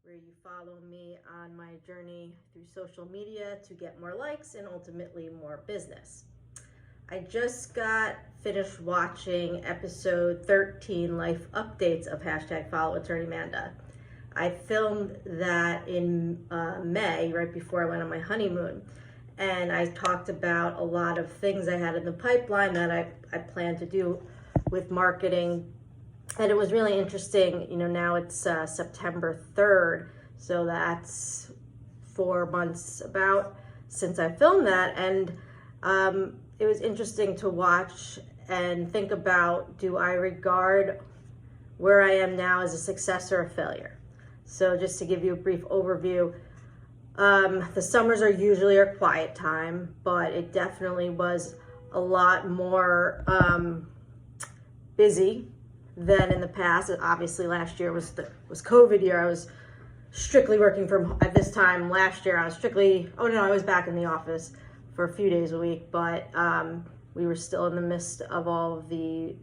where you follow me on my journey through social media to get more likes and ultimately more business. I just got finished watching episode 13 life updates of hashtag follow attorney Manda. I filmed that in May, right before I went on my honeymoon. And I talked about a lot of things I had in the pipeline that I plan to do with marketing. And it was really interesting. Now it's September 3rd. So that's 4 months about since I filmed that. And it was interesting to watch and think about, do I regard where I am now as a success or a failure? So just to give you a brief overview, the summers are usually our quiet time, but it definitely was a lot more busy than in the past. Obviously, last year was COVID year. I was strictly working from at this time. Last year, I was back in the office for a few days a week, but we were still in the midst of all of the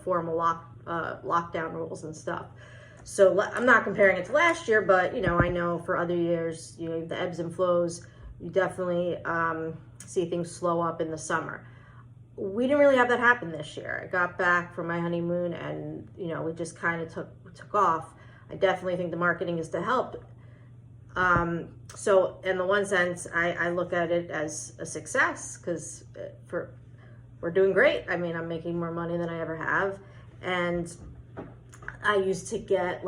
formal lockdown rules and stuff. So I'm not comparing it to last year, but I know for other years, the ebbs and flows, you definitely see things slow up in the summer. We didn't really have that happen this year. I got back from my honeymoon and we just kind of took off. I definitely think the marketing is to help. So in the one sense, I look at it as a success because we're doing great. I mean, I'm making more money than I ever have. And I used to get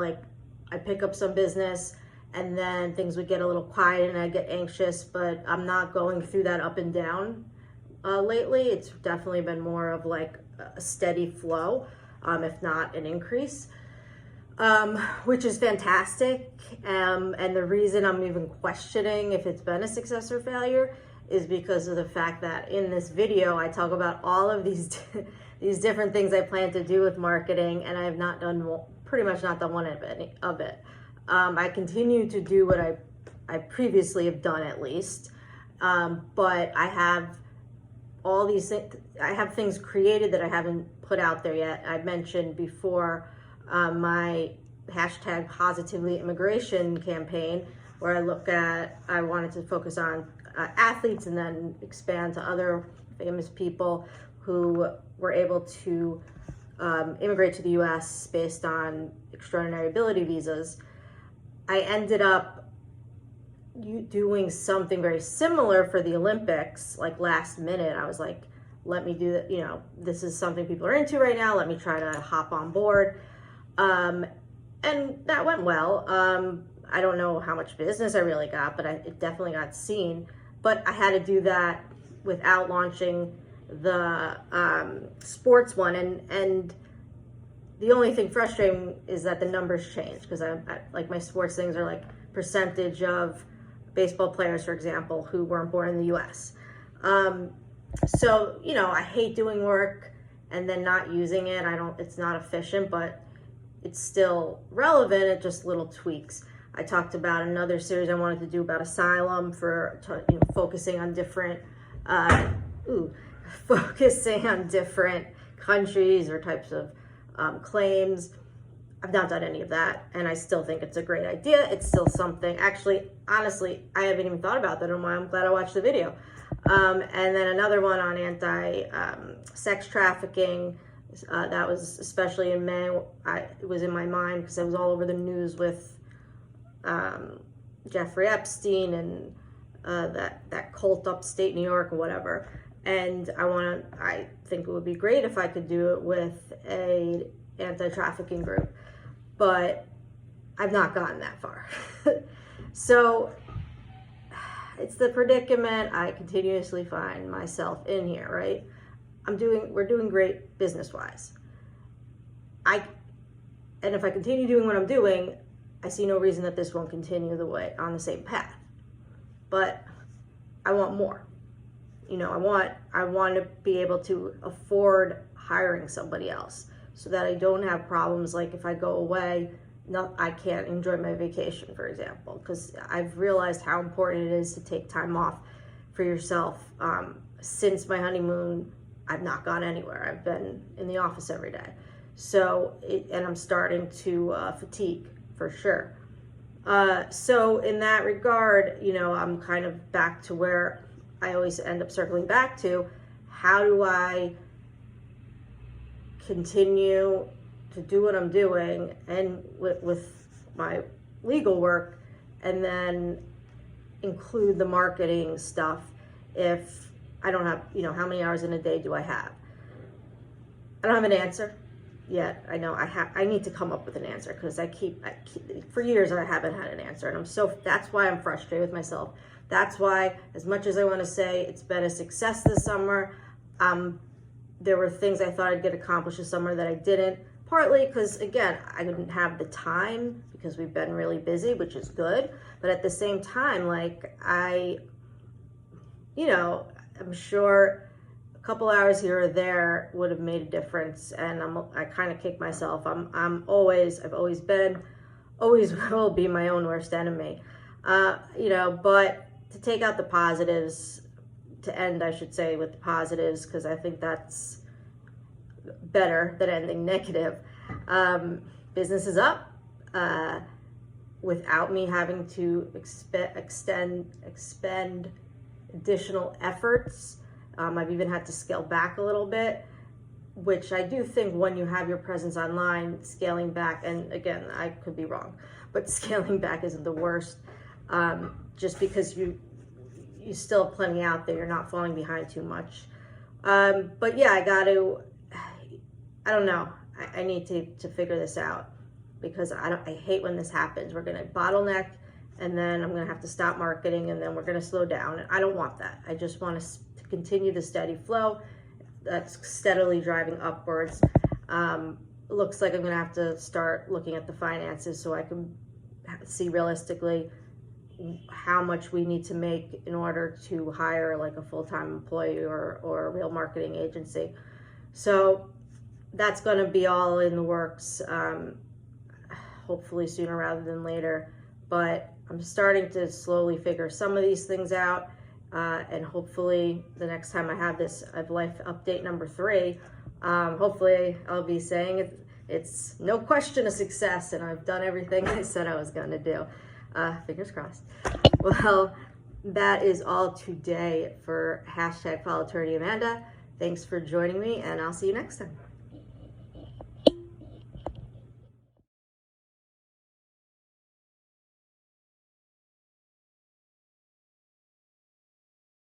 I pick up some business and then things would get a little quiet and I'd get anxious, but I'm not going through that up and down lately. It's definitely been more of a steady flow, if not an increase, which is fantastic. And the reason I'm even questioning if it's been a success or failure is because of the fact that in this video, I talk about all of these these different things I plan to do with marketing, and I have not done pretty much not done one of it. I continue to do what I previously have done at least, but I have all these things. I have things created that I haven't put out there yet. I mentioned before my hashtag positively immigration campaign, where I wanted to focus on athletes and then expand to other famous people who were able to immigrate to the US based on extraordinary ability visas. I ended up doing something very similar for the Olympics, last minute. I was like, let me do that. This is something people are into right now. Let me try to hop on board. And that went well. I don't know how much business I really got, but it definitely got seen. But I had to do that without launching the sports one. And the only thing frustrating is that the numbers change because I my sports things are percentage of baseball players, for example, who weren't born in the US. So, I hate doing work and then not using it. It's not efficient, but it's still relevant. It's just little tweaks. I talked about another series I wanted to do about asylum for focusing on different countries or types of claims. I've not done any of that, and I still think it's a great idea. It's still something. Actually, honestly, I haven't even thought about that, and I'm glad I watched the video. And then another one on anti-sex trafficking. That was especially in May. It was in my mind because I was all over the news with Jeffrey Epstein and that cult upstate New York or whatever. And I think it would be great if I could do it with a anti-trafficking group, but I've not gotten that far. So it's the predicament I continuously find myself in here, right? We're doing great business-wise. And if I continue doing what I'm doing, I see no reason that this won't continue on the same path. But I want more. I want to be able to afford hiring somebody else so that I don't have problems if I go away, I can't enjoy my vacation, for example, because I've realized how important it is to take time off for yourself. Since my honeymoon, I've not gone anywhere. I've been in the office every day. And I'm starting to fatigue for sure. So in that regard, you know, I'm kind of back to where I always end up circling back to. How do I continue to do what I'm doing and with my legal work, and then include the marketing stuff if I don't have, you know, how many hours in a day do I have? I don't have an answer yet. I know I need to come up with an answer, because I keep for years I haven't had an answer, and that's why I'm frustrated with myself. That's why, as much as I want to say it's been a success this summer, there were things I thought I'd get accomplished this summer that I didn't, partly because, again, I didn't have the time because we've been really busy, which is good, but at the same time, like, you know, I'm sure a couple hours here or there would have made a difference, and I kind of kick myself. I've always been, always will be my own worst enemy, you know. But to take out the positives, to end, I should say, with the positives, because I think that's better than ending negative. Business is up without me having to expend additional efforts. I've even had to scale back a little bit, which I do think when you have your presence online, scaling back, and again, I could be wrong, but scaling back isn't the worst, just because you still have plenty out there. You're not falling behind too much. But yeah, I don't know. I need to figure this out, because I hate when this happens. We're gonna bottleneck, and then I'm gonna have to stop marketing, and then we're gonna slow down. And I don't want that. I just want to continue the steady flow that's steadily driving upwards. Looks like I'm gonna have to start looking at the finances so I can see realistically how much we need to make in order to hire like a full-time employee or a real marketing agency. So that's going to be all in the works, hopefully sooner rather than later. But I'm starting to slowly figure some of these things out, and hopefully the next time I have this life update number 3, hopefully I'll be saying it's no question a success, and I've done everything I said I was going to do. Fingers crossed. Well, that is all today for #FollowAttorneyAmanda. Thanks for joining me, and I'll see you next time.